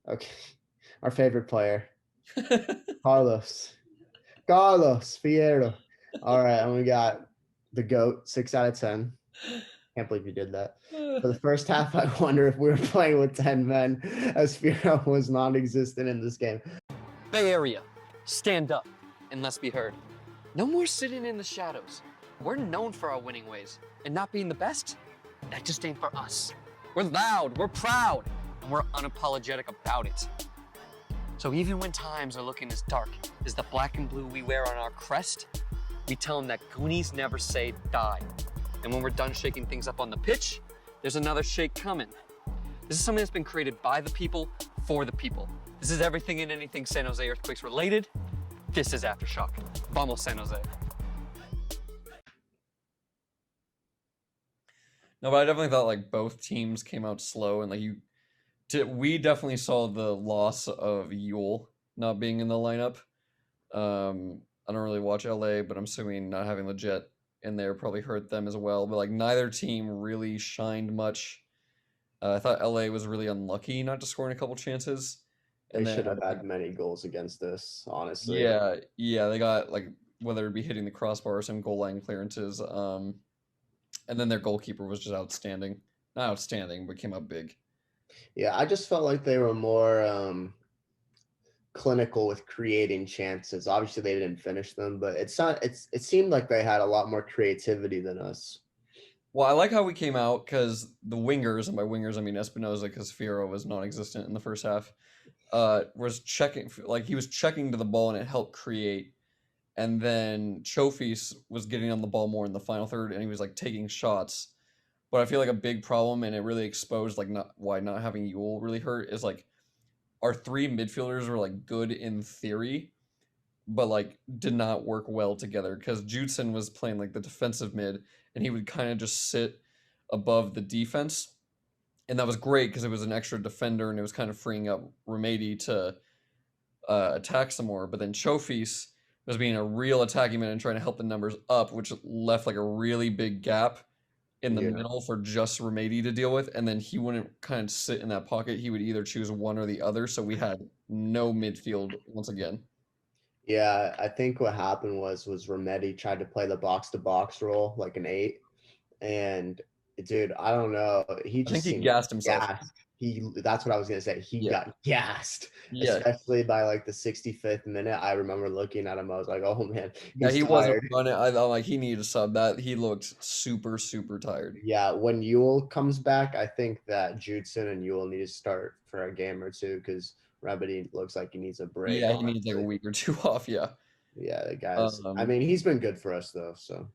Okay. Our favorite player, Carlos. Carlos Fierro. All right, and we got the GOAT, 6 out of 10. Can't believe you did that. For the first half, I wonder if we were playing with 10 men, as Fierro was non-existent in this game. Bay Area, stand up and let's be heard. No more sitting in the shadows. We're known for our winning ways, and not being the best, that just ain't for us. We're loud, we're proud, and we're unapologetic about it. So even when times are looking as dark as the black and blue we wear on our crest, we tell them that Goonies never say die. And when we're done shaking things up on the pitch, there's another shake coming. This is something that's been created by the people, for the people. This is everything and anything San Jose Earthquakes related. This is Aftershock. Vamos, San Jose. No, but I definitely thought like both teams came out slow, and like we definitely saw the loss of Yule not being in the lineup. I don't really watch LA, but I'm assuming not having Legit in there probably hurt them as well. But like neither team really shined much. I thought LA was really unlucky not to score in a couple chances. They should have had many goals against us, honestly. Yeah, they got like whether it be hitting the crossbar or some goal line clearances. And then their goalkeeper was just outstanding. Not outstanding, but came up big. Yeah, I just felt like they were more clinical with creating chances. Obviously, they didn't finish them, but it seemed like they had a lot more creativity than us. Well, I like how we came out because the wingers, and by wingers I mean Espinoza, because Fierro was non-existent in the first half, was checking, like he was checking to the ball and it helped create. And then Chofis was getting on the ball more in the final third, and he was like taking shots. But I feel like a big problem, and it really exposed like why not having Yule really hurt, is like our three midfielders were like good in theory, but like did not work well together because Judson was playing like the defensive mid, and he would kind of just sit above the defense, and that was great because it was an extra defender and it was kind of freeing up Remedy to attack some more. But then Chofis was being a real attacking man and trying to help the numbers up, which left like a really big gap in the middle for just Remedy to deal with, and then he wouldn't kind of sit in that pocket. He would either choose one or the other, so we had no midfield once again. Yeah, I think what happened was Remedy tried to play the box to box role like an 8, and dude, I don't know, he just seemed gassed himself. Gassed. That's what I was gonna say. He got gassed, especially by like the 65th minute. I remember looking at him. I was like, "Oh man, he wasn't running." I'm like, he needed to sub that. He looked super tired. Yeah, when Yule comes back, I think that Judson and Yule need to start for a game or two because Remedy looks like he needs a break. Yeah, he needs like a week or two off. Yeah. Yeah, the guys. I mean, he's been good for us though. So.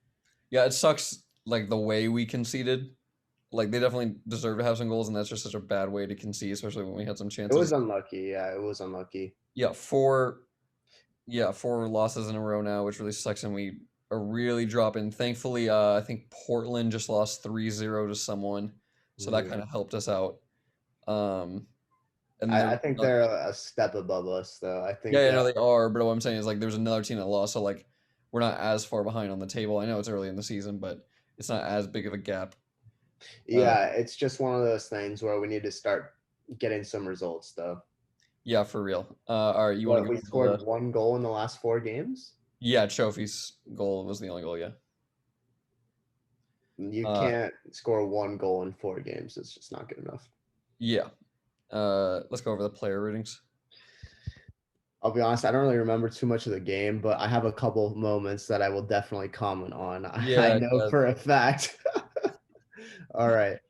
Yeah, it sucks like the way we conceded. Like they definitely deserve to have some goals, and that's just such a bad way to concede, especially when we had some chances. It was unlucky. Yeah, it was unlucky. Yeah, four losses in a row now, which really sucks, and we are really dropping. Thankfully, I think Portland just lost 3-0 to someone, so that kind of helped us out. And I think they're a step above us, though. I think. Yeah, no, they are. But what I'm saying is, like, there's another team that lost, so like, we're not as far behind on the table. I know it's early in the season, but it's not as big of a gap. Yeah, it's just one of those things where we need to start getting some results, though. Yeah, for real. All right, we scored 1 goal in the last 4 games? Yeah, Trophy's goal was the only goal, yeah. You can't score 1 goal in 4 games. It's just not good enough. Yeah. Let's go over the player ratings. I'll be honest, I don't really remember too much of the game, but I have a couple moments that I will definitely comment on. Yeah, I know for a fact. All right.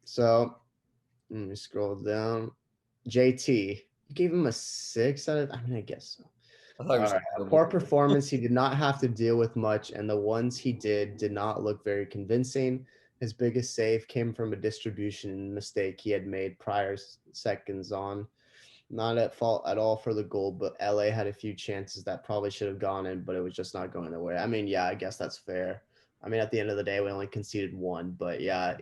So let me scroll down. JT, you gave him a 6 out of, I mean, I guess so. All right. Poor performance. He did not have to deal with much, and the ones he did not look very convincing. His biggest save came from a distribution mistake he had made prior seconds on. Not at fault at all for the goal, but LA had a few chances that probably should have gone in, but it was just not going their way. I mean, yeah, I guess that's fair. I mean, at the end of the day, we only conceded 1, but yeah,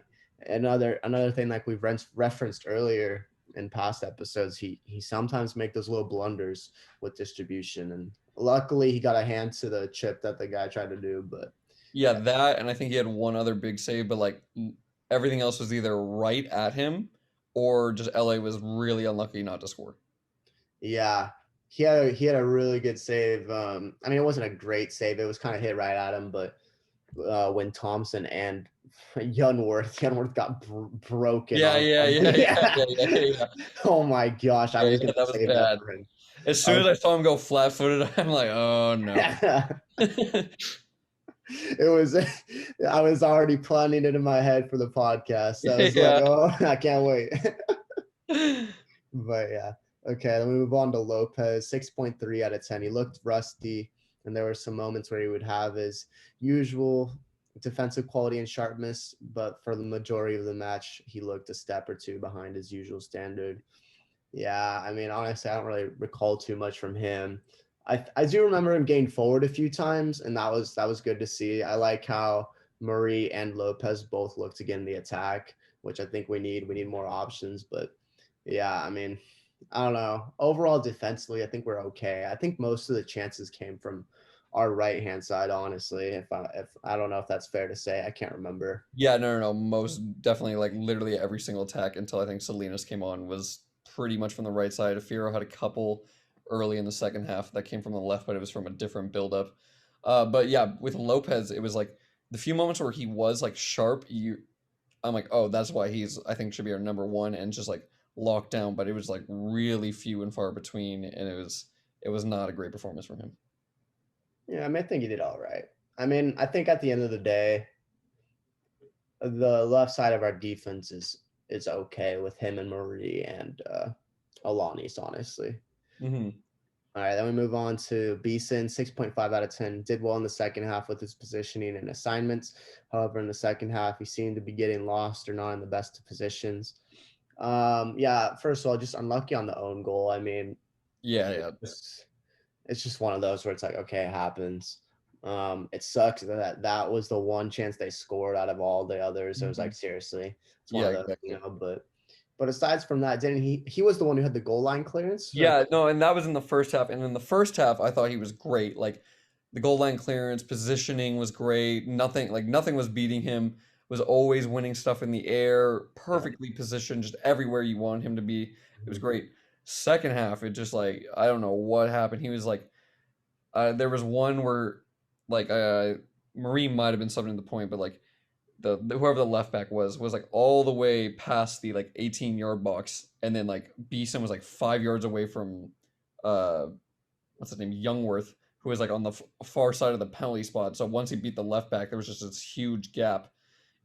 another thing like we've referenced earlier in past episodes, he sometimes make those little blunders with distribution, and luckily he got a hand to the chip that the guy tried to do. But yeah, that, and I think he had one other big save, but like everything else was either right at him or just LA was really unlucky not to score. Yeah, he had a really good save. I mean, it wasn't a great save. It was kind of hit right at him, but when Thompson and Youngworth got broken Yeah, on. yeah, yeah, yeah, yeah, yeah, yeah. Oh my gosh, I Yeah, was yeah, gonna that was save that bad. for him. As soon as I saw him go flat-footed, I'm like, oh no. It was I was already planning it in my head for the podcast. I was like, Yeah. oh, I can't wait. But yeah. Okay, then we move on to Lopez, 6.3 out of 10. He looked rusty, and there were some moments where he would have his usual defensive quality and sharpness, but for the majority of the match, he looked a step or two behind his usual standard. Yeah, I mean, honestly, I don't really recall too much from him. I do remember him getting forward a few times, and that was good to see. I like how Murray and Lopez both look to get in the attack, which I think we need. We need more options, but yeah, I mean, I don't know. Overall, defensively, I think we're okay. I think most of the chances came from our right hand side. Honestly, if I don't know if that's fair to say, I can't remember. Yeah, no. Most definitely, like literally every single attack until I think Salinas came on was pretty much from the right side. Firo had a couple early in the second half that came from the left, but it was from a different buildup. But yeah, with Lopez, it was like the few moments where he was like sharp. I'm like, oh, that's why he's I think should be our number one and just like locked down. But it was like really few and far between, and it was not a great performance from him. Yeah, I mean, I think he did all right. I mean, I think at the end of the day, the left side of our defense is okay with him and Marie and Alanis, honestly. Hmm. All right, then we move on to Beeson, 6.5 out of 10. Did well in the second half with his positioning and assignments. However, in the second half, he seemed to be getting lost or not in the best of positions. Yeah, first of all, just unlucky on the own goal. I mean, Yeah, yeah. it's just one of those where it's like, okay, it happens. It sucks that was the one chance they scored out of all the others. It was like, seriously, it's one Yeah, of those, exactly. but aside from that, didn't he was the one who had the goal line clearance? Yeah, no, and that was in the first half. And in the first half, I thought he was great. Like the goal line clearance, positioning was great. Nothing was beating him. Was always winning stuff in the air, Yeah. perfectly positioned, just everywhere you want him to be. It was Mhm. great. Second half, it just like I don't know what happened. He was like, there was one where like Marine might have been something to the point, but like whoever the left back was like all the way past the like 18-yard box, and then like Beeson was like 5 yards away from uh what's his name, Youngworth, who was like on the far side of the penalty spot. So once he beat the left back, there was just this huge gap,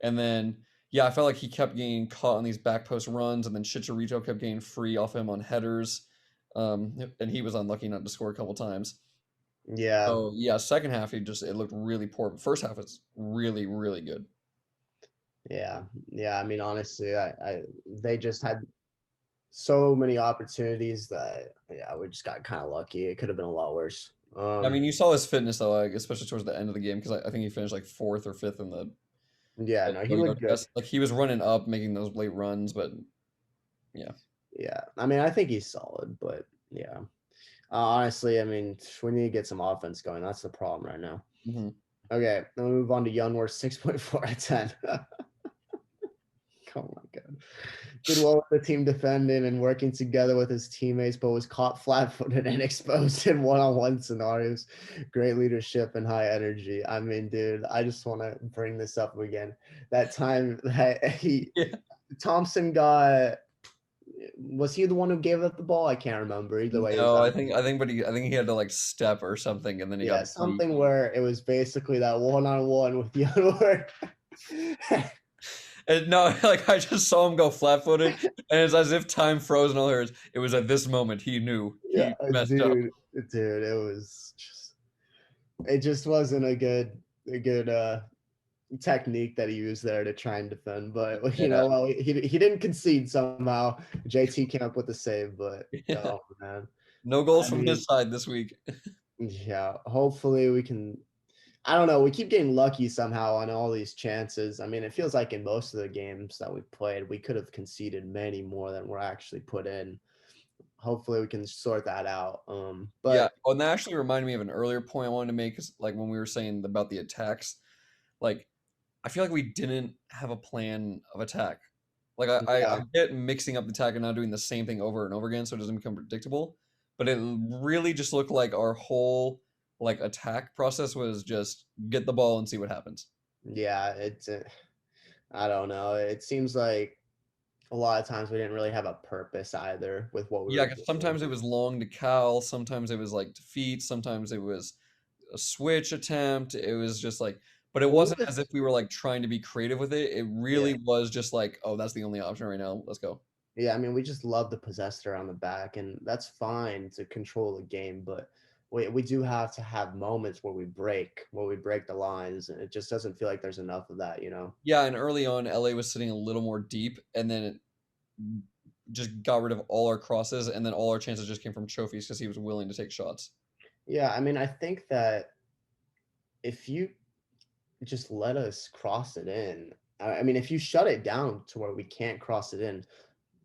and then yeah, I felt like he kept getting caught on these back post runs, and then Chicharito kept getting free off him on headers, and he was unlucky not to score a couple times. Yeah. So yeah, second half it looked really poor. But first half was really really good. Yeah. Yeah. I mean, honestly, they just had so many opportunities that yeah, we just got kind of lucky. It could have been a lot worse. I mean, you saw his fitness though, like, especially towards the end of the game, because I think he finished like fourth or fifth in the Yeah, no, he 30-yard looked good. test. Like he was running up, making those late runs, but yeah. Yeah. I mean, I think he's solid, but yeah. Honestly, I mean, we need to get some offense going. That's the problem right now. Hmm. Okay, then we move on to Youngworth, 6.4 out of 10. Oh my god. Did well with the team defending and working together with his teammates, but was caught flat-footed and exposed in one-on-one scenarios. Great leadership and high energy. I mean, dude, I just want to bring this up again. That time that Yeah. Thompson got, was he the one who gave up the ball? I can't remember. Either way, it was No, that. I think he had to like step or something, and then he Yeah, got beat. something where it was basically that one-on-one with the other. And no, like I just saw him go flat-footed, and it's as if time froze and all hers. It was at this moment he knew Yeah, he messed up. dude, it just wasn't a good technique that he used there to try and defend. But Yeah, well, he didn't concede somehow. JT came up with the save, but yeah. oh man, No goals I from his mean, side this week. yeah. Hopefully we can. I don't know. We keep getting lucky somehow on all these chances. I mean, it feels like in most of the games that we've played, we could have conceded many more than we're actually put in. Hopefully we can sort that out. Yeah. But Oh, and that actually reminded me of an earlier point I wanted to make, is like when we were saying about the attacks, like I feel like we didn't have a plan of attack. Like I Yeah. get mixing up the attack and not doing the same thing over and over again, so it doesn't become predictable. But it really just looked like our whole like attack process was just get the ball and see what happens. Yeah, it's I don't know. It seems like a lot of times we didn't really have a purpose either with what we Yeah, were because doing. sometimes it was long to Cal, sometimes it was like defeat, sometimes it was a switch attempt. It was just like, but it Well, wasn't as if we were like trying to be creative with it. It yeah. really was just like, oh, that's the only option right now. Let's go. Yeah, I mean, we just love the possessor on the back, and that's fine to control the game, but we do have to have moments where we break the lines, and it just doesn't feel like there's enough of that, you know? Yeah, and early on, LA was sitting a little more deep, and then it just got rid of all our crosses, and then all our chances just came from trophies because he was willing to take shots. Yeah, I mean, I think that if you just let us cross it in, I mean, if you shut it down to where we can't cross it in,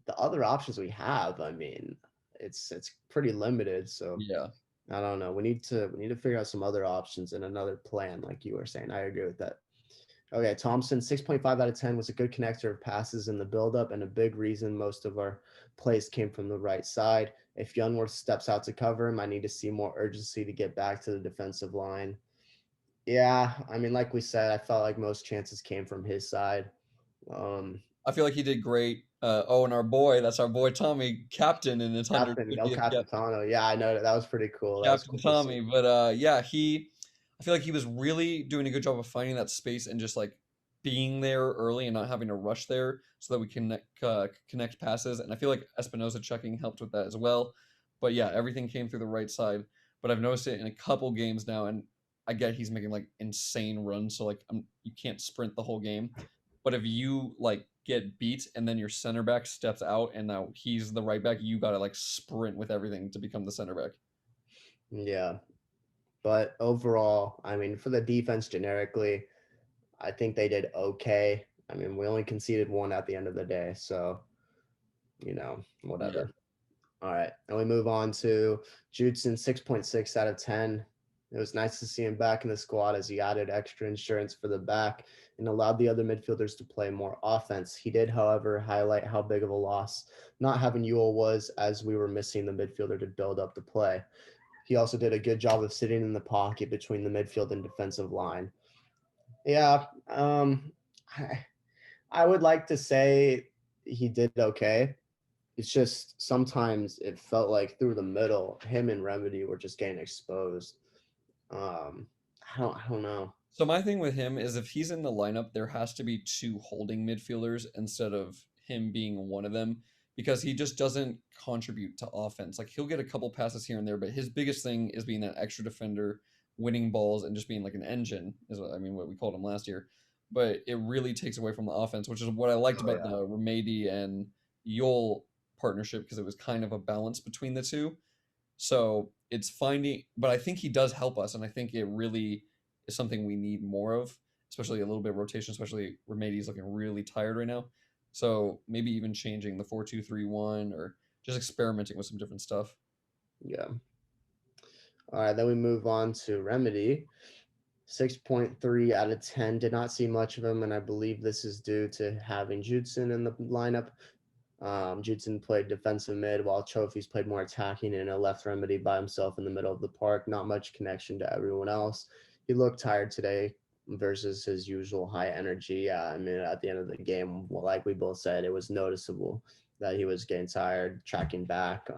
the other options we have, I mean, it's pretty limited. So Yeah. I don't know. We need to figure out some other options and another plan, like you were saying. I agree with that. Okay, Thompson, 6.5 out of 10 was a good connector of passes in the buildup and a big reason most of our plays came from the right side. If Youngworth steps out to cover him, I need to see more urgency to get back to the defensive line. Yeah, I mean, like we said, I felt like most chances came from his side. Um, I feel like he did great. Oh, and our boy, that's our boy Tommy, captain in his Captain El 150th. Capitano. Yeah, I know that was pretty cool. That was Captain cool to see. Tommy. But yeah, I feel like he was really doing a good job of finding that space and just like being there early and not having to rush there so that we can connect passes. And I feel like Espinosa checking helped with that as well. But yeah, everything came through the right side. But I've noticed it in a couple games now, and I get he's making like insane runs, so like you can't sprint the whole game. But if you like get beat and then your center back steps out and now he's the right back, you gotta like sprint with everything to become the center back. Yeah. But overall, I mean, for the defense generically, I think they did okay. I mean, we only conceded one at the end of the day, so Yeah. whatever. All right, and we move on to Judson, 6.6 out of 10. It was nice to see him back in the squad as he added extra insurance for the back and allowed the other midfielders to play more offense. He did, however, highlight how big of a loss not having Ewell was, as we were missing the midfielder to build up the play. He also did a good job of sitting in the pocket between the midfield and defensive line. Yeah, I, I would like to say he did okay. It's just sometimes it felt like through the middle, him and Remedy were just getting exposed. Um, I don't know. So my thing with him is if he's in the lineup, there has to be two holding midfielders instead of him being one of them because he just doesn't contribute to offense. Like he'll get a couple passes here and there, but his biggest thing is being that extra defender, winning balls, and just being like an engine is what I mean what we called him last year. But it really takes away from the offense, which is what I liked Oh about yeah, the Remedy and Yol partnership because it was kind of a balance between the two. So it's finding, but I think he does help us, and I think it really is something we need more of, especially a little bit of rotation, especially Remedi's looking really tired right now. So maybe even changing the 4-2-3-1 or just experimenting with some different stuff. yeah. All right, then we move on to Remedy. 6.3 out of 10. Did not see much of him, and I believe this is due to having Judson in the lineup. Judson played defensive mid while Trophies played more attacking and a left Remedy by himself in the middle of the park. Not much connection to everyone else. He looked tired today versus his usual high energy. Yeah, I mean, at the end of the game, like we both said, it was noticeable that he was getting tired, tracking back.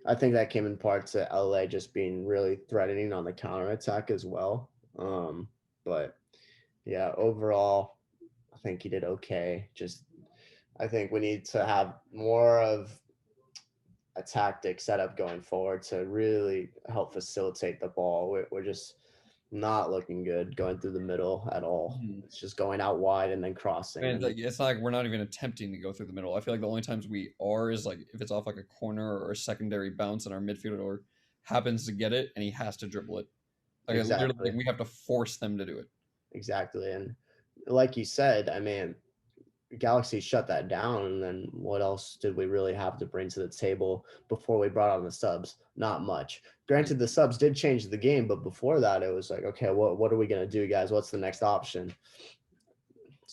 I think that came in part to LA just being really threatening on the counterattack as well. But yeah, overall, I think he did okay. Just I think we need to have more of a tactic set up going forward to really help facilitate the ball. We're just not looking good going through the middle at all. Mhm. It's just going out wide and then crossing. And And it's not like we're not even attempting to go through the middle. I feel like the only times we are is like if it's off like a corner or a secondary bounce and our midfielder happens to get it and he has to dribble it. Like it literally, like exactly, we have to force them to do it. exactly. And like you said, I mean, Galaxy shut that down, and then what else did we really have to bring to the table before we brought on the subs? Not much. Granted, the subs did change the game, but before that, it was like, okay, what are we gonna do, guys? What's the next option?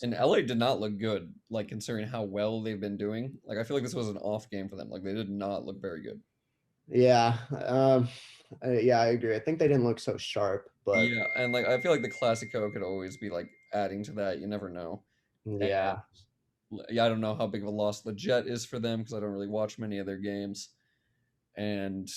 And LA did not look good, like considering how well they've been doing. Like I feel like this was an off game for them. Like they did not look very good. Yeah, yeah, I agree. I think they didn't look so sharp, but Yeah, and like I feel like the Classico could always be like adding to that. You never know. And yeah, yeah, I don't know how big of a loss the Jet is for them because I don't really watch many of their games. And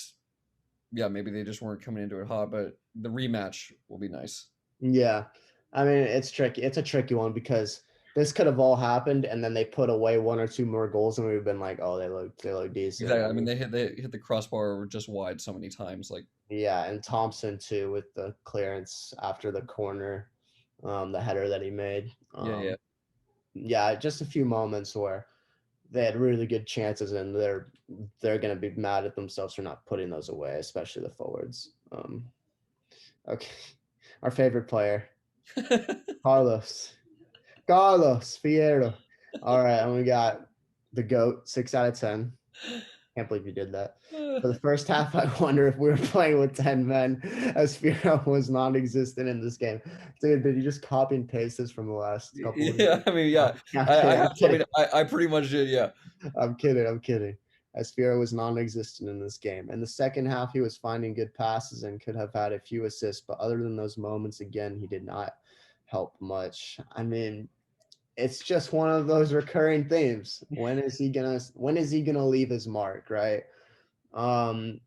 yeah, maybe they just weren't coming into it hot, but the rematch will be nice. yeah. I mean, it's tricky. It's a tricky one because this could have all happened, and then they put away one or two more goals, and we've been like, oh, they look decent. Exactly. I I mean, mean, they hit the crossbar just wide so many times. Like yeah, and Thompson too with the clearance after the corner, the header that he made. yeah, yeah. Yeah, just a few moments where they had really good chances, and they're gonna be mad at themselves for not putting those away, especially the forwards. Okay, our favorite player, Carlos, Carlos Fierro. All right, and we got the GOAT, 6 out of 10. Can't believe you did that. For the first half, I wonder if we were playing with 10 men, as Fierro was non-existent in this game. Dude, did you just copy and paste this from the last couple of Yeah, games? I mean, yeah. I'm I kidding. have. I'm I kidding. mean, I pretty much did. Yeah. I'm kidding. I'm kidding. Asphira was non-existent in this game. In the second half, he was finding good passes and could have had a few assists, but other than those moments, again, he did not help much. I mean, it's just one of those recurring themes. When is he gonna leave his mark, right? Um,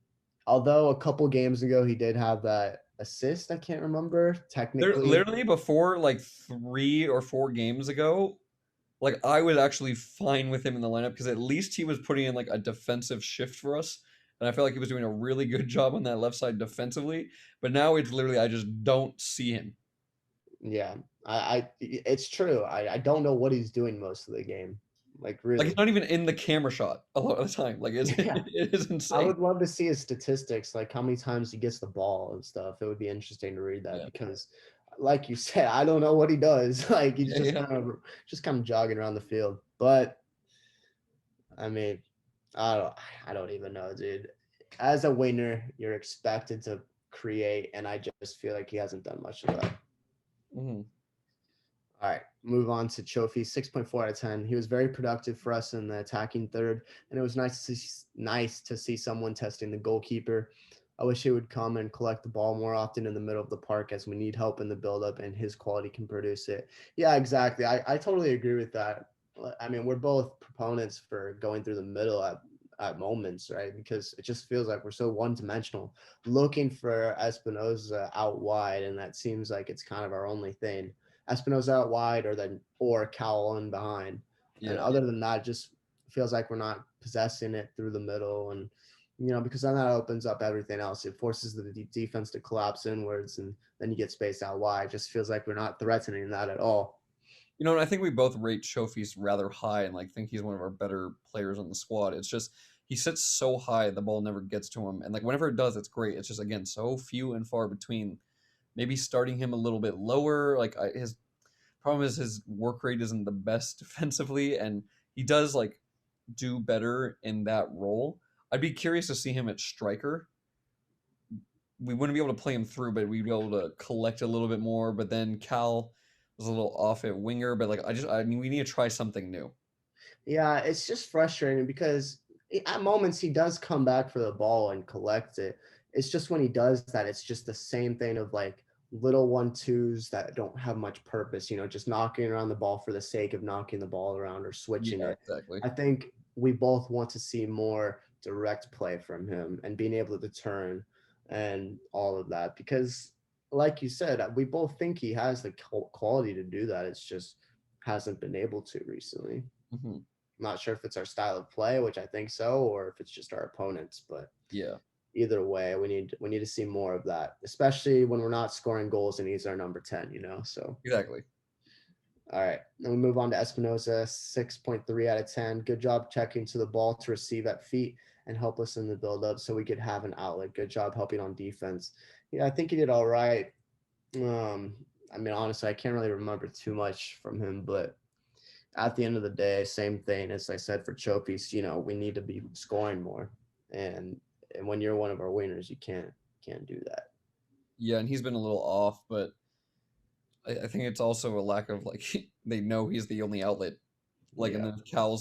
although a couple games ago he did have that assist, I can't remember There, technically. literally before like 3 or 4 games ago, like I was actually fine with him in the lineup because at least he was putting in like a defensive shift for us, and I felt like he was doing a really good job on that left side defensively. But now it's literally I just don't see him. Yeah, it's true. I don't know what he's doing most of the game. Like Like he's really. not even in the camera shot a lot of the time. Like it's Yeah. it is I insane. would love to see his statistics, like how many times he gets the ball and stuff. It would be interesting to read that Yeah, because, like you said, I don't know what he does. Like he's yeah, just yeah. kind of jogging around the field. But I mean, I don't even know, dude. As a winner, you're expected to create, and I just feel like he hasn't done much of that. Hmm. All right, move on to Chofi, 6.4 out of 10. He was very productive for us in the attacking third, and it was nice to see someone testing the goalkeeper. I wish he would come and collect the ball more often in the middle of the park as we need help in the buildup, and his quality can produce it. Yeah, exactly. I totally agree with that. I mean, we're both proponents for going through the middle at moments, right? Because it just feels like we're so one dimensional, looking for Espinoza out wide, and that seems like it's kind of our only thing. Espinosa out wide or Cowell in behind. And Yeah. other than that, it just feels like we're not possessing it through the middle. And, because then that opens up everything else. It forces the defense to collapse inwards and then you get spaced out wide. It just feels like we're not threatening that at all. And I think we both rate Shofi's rather high and like think he's one of our better players on the squad. It's just he sits so high, the ball never gets to him, and like whenever it does, it's great. It's just again so few and far between. Maybe starting him a little bit lower. His problem is his work rate isn't the best defensively, and he does like do better in that role. I'd be curious to see him at striker. We wouldn't be able to play him through, but we'd be able to collect a little bit more. But then Cal was a little off at winger, but like I mean, we need to try something new. Yeah, it's just frustrating because at moments he does come back for the ball and collect it. It's just when he does that, it's just the same thing of like little 1-2s that don't have much purpose, just knocking around the ball for the sake of knocking the ball around or switching Yeah, it. exactly. I think we both want to see more direct play from him and being able to turn and all of that because, like you said, we both think he has the quality to do that. It's just hasn't been able to recently. Hmm. I'm not sure if it's our style of play, which I think so, or if it's just our opponents. But Yeah, either way, we need to see more of that, especially when we're not scoring goals and he's our number 10. So exactly. all right, then we move on to Espinosa, 6.3 out of 10. Good job checking to the ball to receive at feet and help us in the build-up so we could have an outlet. Good job helping on defense. Yeah, I think he did all right. Um, I mean, honestly, I can't really remember too much from him, but at the end of the day, same thing as I said for Chopis, we need to be scoring more. And when you're one of our winners, you can't do that. Yeah, and he's been a little off, but I think it's also a lack of like they know he's the only outlet. Like, and Yeah. then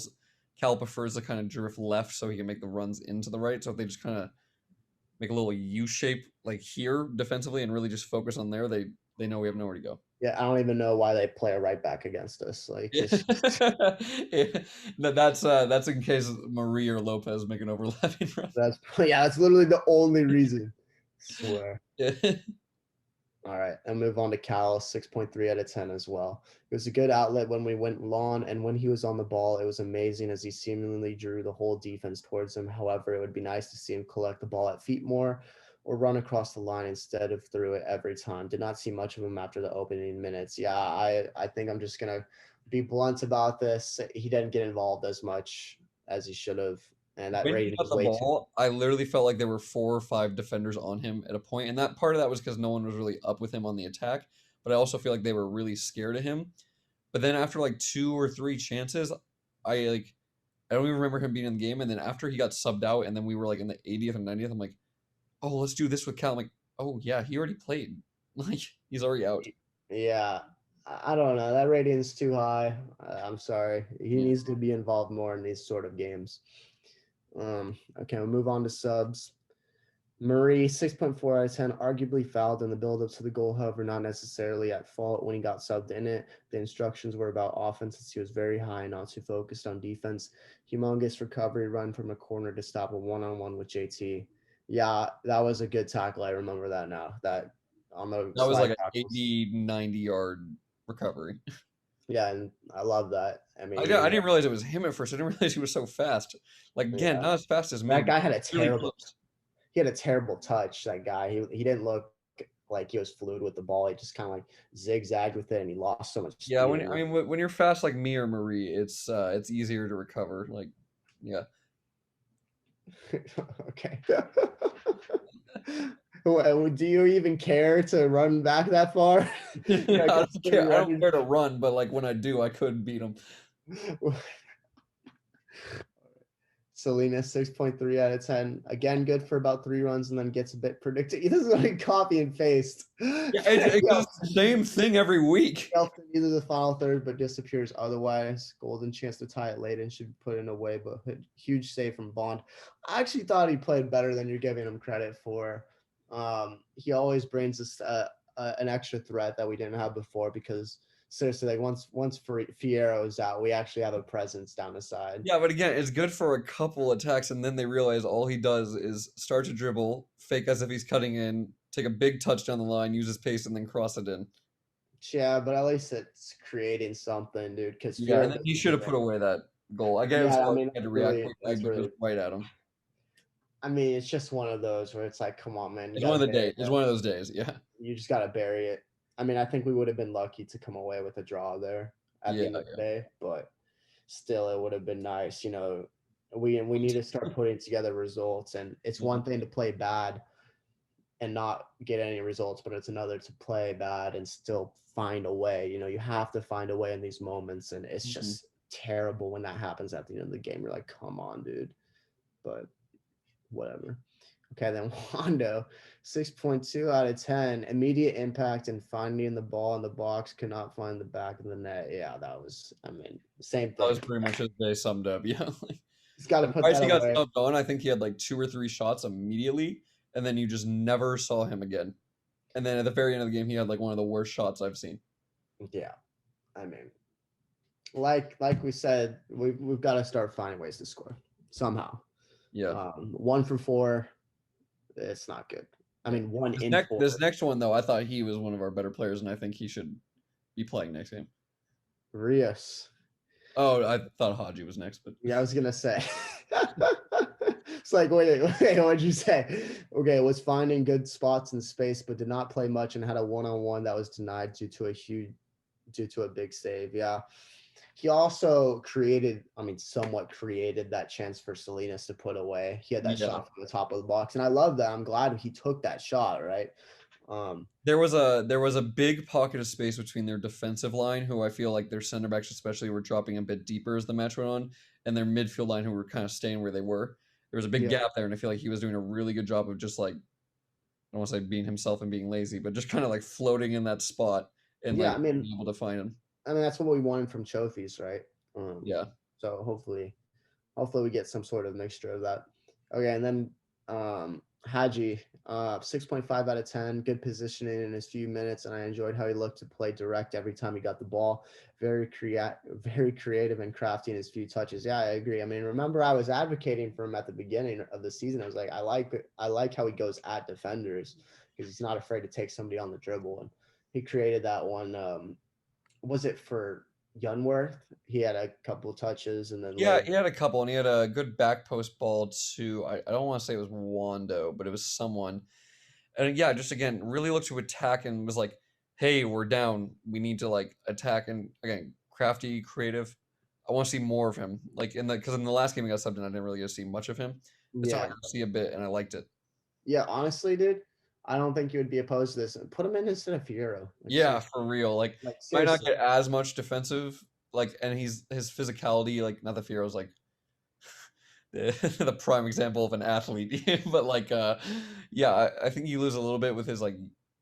Cal prefers to kind of drift left so he can make the runs into the right. So if they just kind of make a little U shape like here defensively and really just focus on there, they know we have nowhere to go. Yeah, I don't even know why they play a right back against us. Like Yeah. it's just, Yeah. That's in case Marie or Lopez make an overlapping run. that's literally the only reason. I swear. Yeah. All right, and move on to Cal, 6.3 out of 10 as well. It was a good outlet when we went long, and when he was on the ball, it was amazing as he seemingly drew the whole defense towards him. However, it would be nice to see him collect the ball at feet more or run across the line instead of through it every time. Did not see much of him after the opening minutes. Yeah, I think I'm just going to be blunt about this. He didn't get involved as much as he should have, and that When he rating got is the way too. ball, I literally felt like there were 4 or 5 defenders on him at a point, and that part of that was because no one was really up with him on the attack. But I also feel like they were really scared of him. But then after like 2 or 3 chances, I don't even remember him being in the game. And then after he got subbed out, and then we were like in the 80th and 90th, I'm like, oh, let's do this with Cal. I'm like, oh yeah, he already played. Like he's already out. Yeah, I don't know. That rating is too high. I'm sorry. He Yeah. needs to be involved more in these sort of games. Okay, we'll move on to subs. Murray, 6.4 out of 10, arguably fouled in the build-up to the goal, however, not necessarily at fault when he got subbed in it. The instructions were about offense since he was very high, not too focused on defense. Humongous recovery run from a corner to stop a one-on-one with JT. Yeah, that was a good tackle. I remember that now. That on the That was like slide an tackles. 80, 90 yard recovery. Yeah, and I love that. I I, mean, I didn't realize it was him at first. I didn't realize he was so fast. Like again, yeah, not as fast as me, that but guy had a really terrible. close. He had a terrible touch. That guy. He didn't look like he was fluid with the ball. He just kind of like zigzagged with it, and he lost so much Yeah, speed. when I mean when you're fast like me or Marie, it's easier to recover. Like, yeah. Okay. Do you even care to run back that far? I don't care. I don't care to run, but like when I do, I could beat him. Selena, 6.3 out of 10. Again, good for about 3 runs and then gets a bit predicted. He doesn't like copy and paste. Yeah, it's the same thing every week. Either the final third, but disappears otherwise. Golden chance to tie it late and should be put in away, but huge save from Bond. I actually thought he played better than you're giving him credit for. He always brings us an extra threat that we didn't have before because seriously, like once Fierro is out, we actually have a presence down the side. Yeah, but again, it's good for a couple attacks, and then they realize all he does is start to dribble, fake as if he's cutting in, take a big touch down the line, use his pace, and then cross it in. Yeah, but at least it's creating something, dude. Because Yeah, and then he should have put away that goal. I get it was yeah, I hard mean, to react quickly, that's but really. just right at him. I mean, it's just one of those where it's like, come on, man. It's one of the days. It's one of those days. Yeah. You just gotta bury it. I mean, I think we would have been lucky to come away with a draw there at the end of the day, but still, it would have been nice. You know, we need to start putting together results, and it's one thing to play bad and not get any results, but it's another to play bad and still find a way. You know, you have to find a way in these moments, and it's just terrible when that happens at the end of the game. You're like, come on, dude. But whatever. Okay, then Wando, 6.2 out of 10. Immediate impact and finding the ball in the box, could not find the back of the net. Yeah, that was, I mean, same thing. That was pretty much his day summed up. Yeah. He's got to put that he got subbed on, I think he had like 2 or 3 shots immediately, and then you just never saw him again. And then at the very end of the game, he had like one of the worst shots I've seen. Yeah, I mean, like we said, we've got to start finding ways to score somehow. Yeah. 1 for 4, it's not good. I mean, this next one though, I thought he was one of our better players, and I think he should be playing next game. Rios. Oh, I thought Haji was next, but yeah, I was gonna say. It's like, wait, what'd you say? Okay, was finding good spots in space, but did not play much and had a one-on-one that was denied due to a big save. Yeah. He also somewhat created that chance for Salinas to put away. He had that shot from the top of the box, and I love that. I'm glad he took that shot, right? There was a big pocket of space between their defensive line, who I feel like their center backs especially were dropping a bit deeper as the match went on, and their midfield line, who were kind of staying where they were. There was a big gap there, and I feel like he was doing a really good job of just like, I don't want to say being himself and being lazy, but just kind of like floating in that spot and Yeah, like being able to find him. that's what we wanted from trophies, right? Yeah. So hopefully we get some sort of mixture of that. Okay, and then Haji, 6.5 out of 10, good positioning in his few minutes, and I enjoyed how he looked to play direct every time he got the ball. Very creative and crafty in his few touches. Yeah, I agree. I mean, remember I was advocating for him at the beginning of the season. I was like, I like how he goes at defenders because he's not afraid to take somebody on the dribble, and he created that one. Was it for Yunworth? He had a couple touches, and then Yeah, later. he had a couple, and he had a good back post ball to, I don't want to say it was Wando, but it was someone. And yeah, just again, really looked to attack and was like, hey, we're down. We need to like attack. And again, crafty, creative. I want to see more of him. Like because in the last game he got subbed in, I didn't really get to see much of him. This time I Yeah. got to see a bit, and I liked it. Yeah, honestly, dude, I don't think you would be opposed to this. Put him in instead of Fiero. Like Yeah, seriously. for real. Like Like might not seriously. get as much defensive. Like, and his physicality, like not that Fiero's like the prime example of an athlete, but like yeah, I think you lose a little bit with his like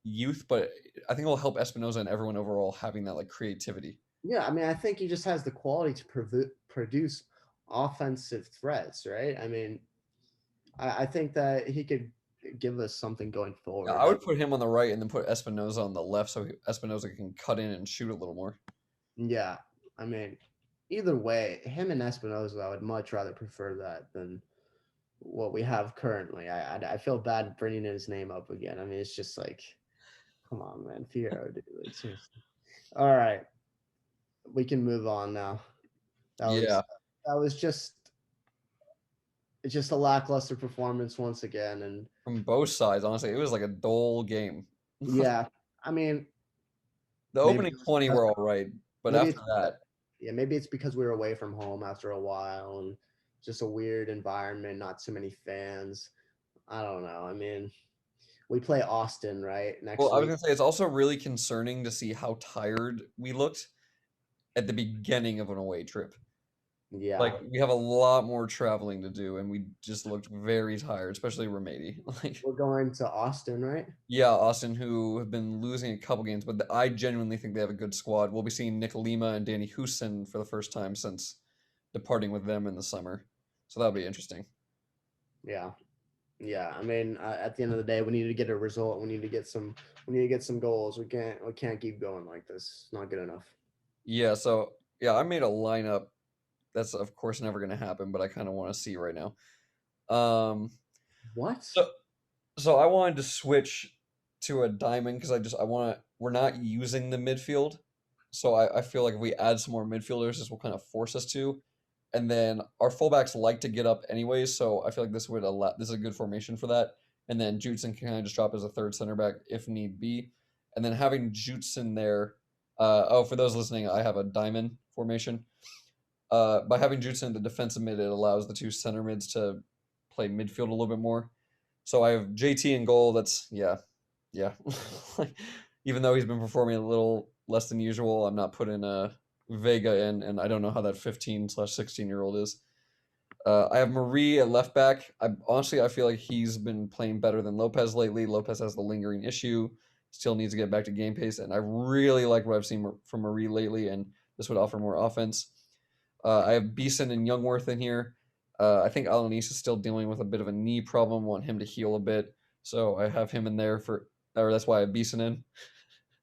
youth, but I think it'll help Espinoza and everyone overall having that like creativity. Yeah, I mean, I think he just has the quality to produce offensive threats, right? I mean, I think that he could give us something going Yeah, forward. I would put him on the right and then put Espinoza on the left so Espinoza can cut in and shoot a little more. Yeah, I mean, either way, him and Espinoza, I would much rather prefer that than what we have currently. I feel bad bringing his name up again. I mean, it's just like, come on, man, Fiero, dude, like seriously. All right, we can move on now. That Yeah, was that was just a lackluster performance once again, and from both sides, honestly, it was like a dull game. yeah, I mean, The maybe opening it was 20 because were all right, but maybe after it's that, yeah, maybe it's because we were away from home after a while and just a weird environment, not too many fans. I don't know. I mean, we play Austin right well, next I was week. gonna say it's also really concerning to see how tired we looked at the beginning of an away trip. Like Yeah, we have a lot more traveling to do, and we just looked very tired, especially Remedy. Like, we're going to Austin, right? yeah, Austin, who have been losing a couple games, but I genuinely think they have a good squad. We'll be seeing Nick Lima and Danny Houston for the first time since departing with them in the summer, so that'll be interesting. Yeah, yeah. I mean, at the end of the day, we need to get a result. We need to get some. We need to get some goals. We can't keep going like this. It's not good enough. Yeah, so yeah, I made a lineup. That's of course never going to happen, but I kind of want to see right now. Um, What? so so I wanted to switch to a diamond because I want to. We're not using the midfield, so I feel like if we add some more midfielders, this will kind of force us to. And then our fullbacks like to get up anyways, so I feel like this would allow. This is a good formation for that. And then Jutson can kind of just drop as a third center back if need be. And then having Jutson there. Oh, for those listening, I have a diamond formation. By having Jutson in the defensive mid, it allows the two center mids to play midfield a little bit more. So I have JT in goal. That's yeah. Even though he's been performing a little less than usual, I'm not putting Vega in, and I don't know how that 15/16-year-old is. I have Marie at left back. I feel like he's been playing better than Lopez lately. Lopez has the lingering issue, still needs to get back to game pace, and I really like what I've seen from Marie lately, and this would offer more offense. I have Beeson and Youngworth in here. I think Alanis is still dealing with a bit of a knee problem. Want him to heal a bit, so I have him in there or that's why I have Beeson in.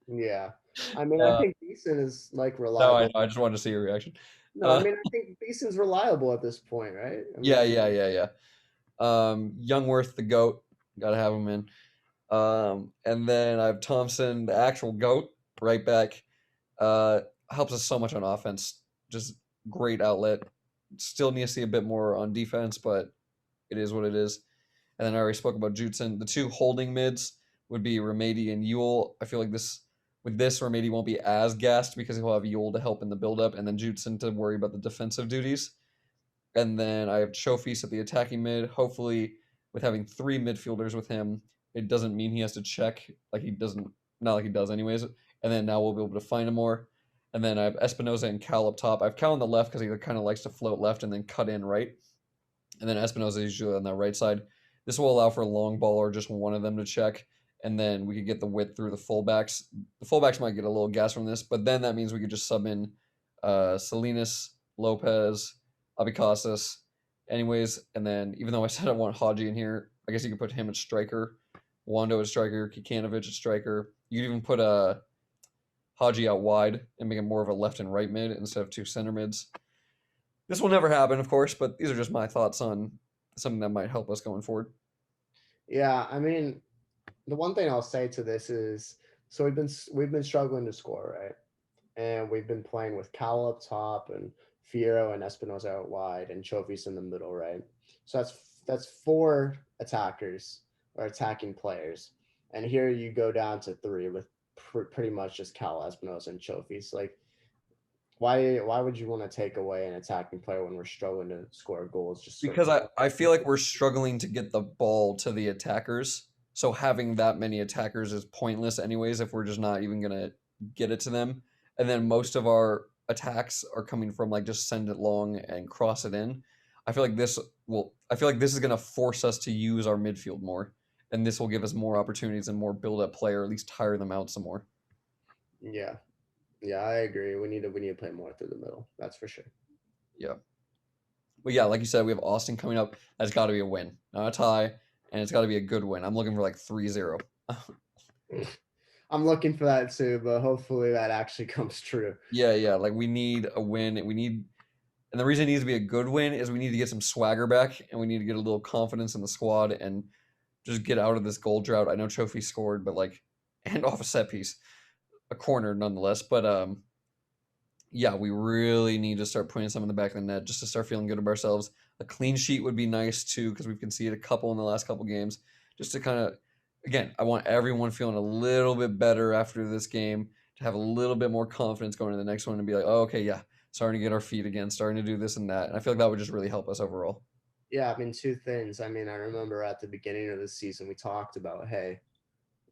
Yeah. I mean, I Uh, think Beeson is like no, I reliable. know. I just wanted to see your reaction. No, I Uh, mean, I think Beeson's reliable at this point, right? I yeah, mean, yeah, yeah, yeah. Youngworth, the goat, gotta have him in. And then I have Thompson, the actual goat, right back. Uh, Helps us so much on offense. Just great outlet. Still need to see a bit more on defense, but it is what it is. And then I already spoke about Jutson. The two holding mids would be Remedy and Yule. I feel like this Remedy won't be as gassed because he'll have Yule to help in the build up, and then Jutson to worry about the defensive duties. And then I have Chofis at the attacking mid. Hopefully, with having three midfielders with him, it doesn't mean he has to check like he doesn't, not like he does anyways. And then now we'll be able to find him more. And then I have Espinoza and Cal up top. I have Cal on the left because he kind of likes to float left and then cut in right. And then Espinoza is usually on the right side. This will allow for a long ball or just one of them to check. and then we could get the width through the fullbacks. The fullbacks might get a little gas from this, but then that means we could just sub in Salinas, Lopez, Abicasas, anyways. And then even though I said I want Haji in here, I guess you could put him at striker, Wando at striker, Kikanovic at striker. You could even put Haji out wide and make it more of a left and right mid instead of two center mids. This will never happen, of course, but these are just my thoughts on something that might help us going forward. Yeah, I mean, the one thing I'll say to this is, so we've been struggling to score, right? And we've been playing with Cal up top and Fierro and Espinosa out wide and Chofis in the middle, right? So that's 4 attackers or attacking players, and here you go down to 3 with pretty much just Cal, Espinosa, and Chofis. Like, why would you want to take away an attacking player when we're struggling to score goals? Just because I feel like we're struggling to get the ball to the attackers. So having that many attackers is pointless anyways if we're just not even going to get it to them. And then most of our attacks are coming from like just send it long and cross it in. I feel like this is going to force us to use our midfield more, and this will give us more opportunities and more build-up play, or at least tire them out some more. Yeah, I agree. We need to play more through the middle. That's for sure. Yeah. But yeah, like you said, we have Austin coming up. That's got to be a win, not a tie, and it's got to be a good win. I'm looking for like 3-0. I'm looking for that too, but hopefully that actually comes true. Yeah. Like we need a win. And the reason it needs to be a good win is we need to get some swagger back, and we need to get a little confidence in the squad and just get out of this goal drought. I know Trophy scored, but and off a set piece, a corner nonetheless. But yeah, we really need to start putting some in the back of the net just to start feeling good about ourselves. A clean sheet would be nice too, because we've conceded a couple in the last couple games. Just to kind of, again, I want everyone feeling a little bit better after this game, to have a little bit more confidence going to the next one and be like, oh, okay, yeah, starting to get our feet again, starting to do this and that. And I feel like that would just really help us overall. Yeah, I mean, 2 things. I mean, I remember at the beginning of the season, we talked about, hey,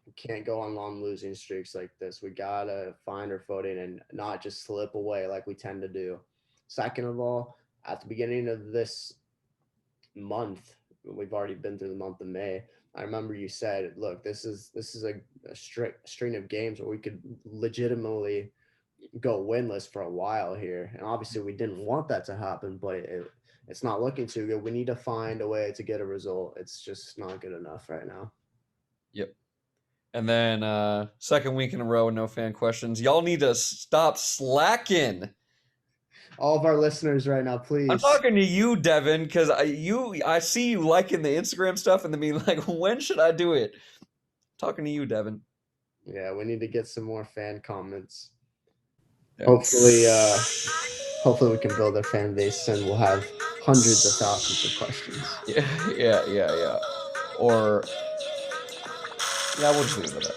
we can't go on long losing streaks like this. We got to find our footing and not just slip away like we tend to do. Second of all, at the beginning of this month, we've already been through the month of May. I remember you said, look, this is a string of games where we could legitimately go winless for a while here. And obviously we didn't want that to happen, but it's not looking too good. We need to find a way to get a result. It's just not good enough right now. Yep. And then second week in a row, no fan questions. Y'all need to stop slacking. All of our listeners right now, please. I'm talking to you, Devin, because I see you liking the Instagram stuff and then being like, when should I do it? I'm talking to you, Devin. Yeah, we need to get some more fan comments. Yeah. Hopefully we can build a fan base and we'll have hundreds of thousands of questions. Yeah. Or yeah, we'll just leave it at that.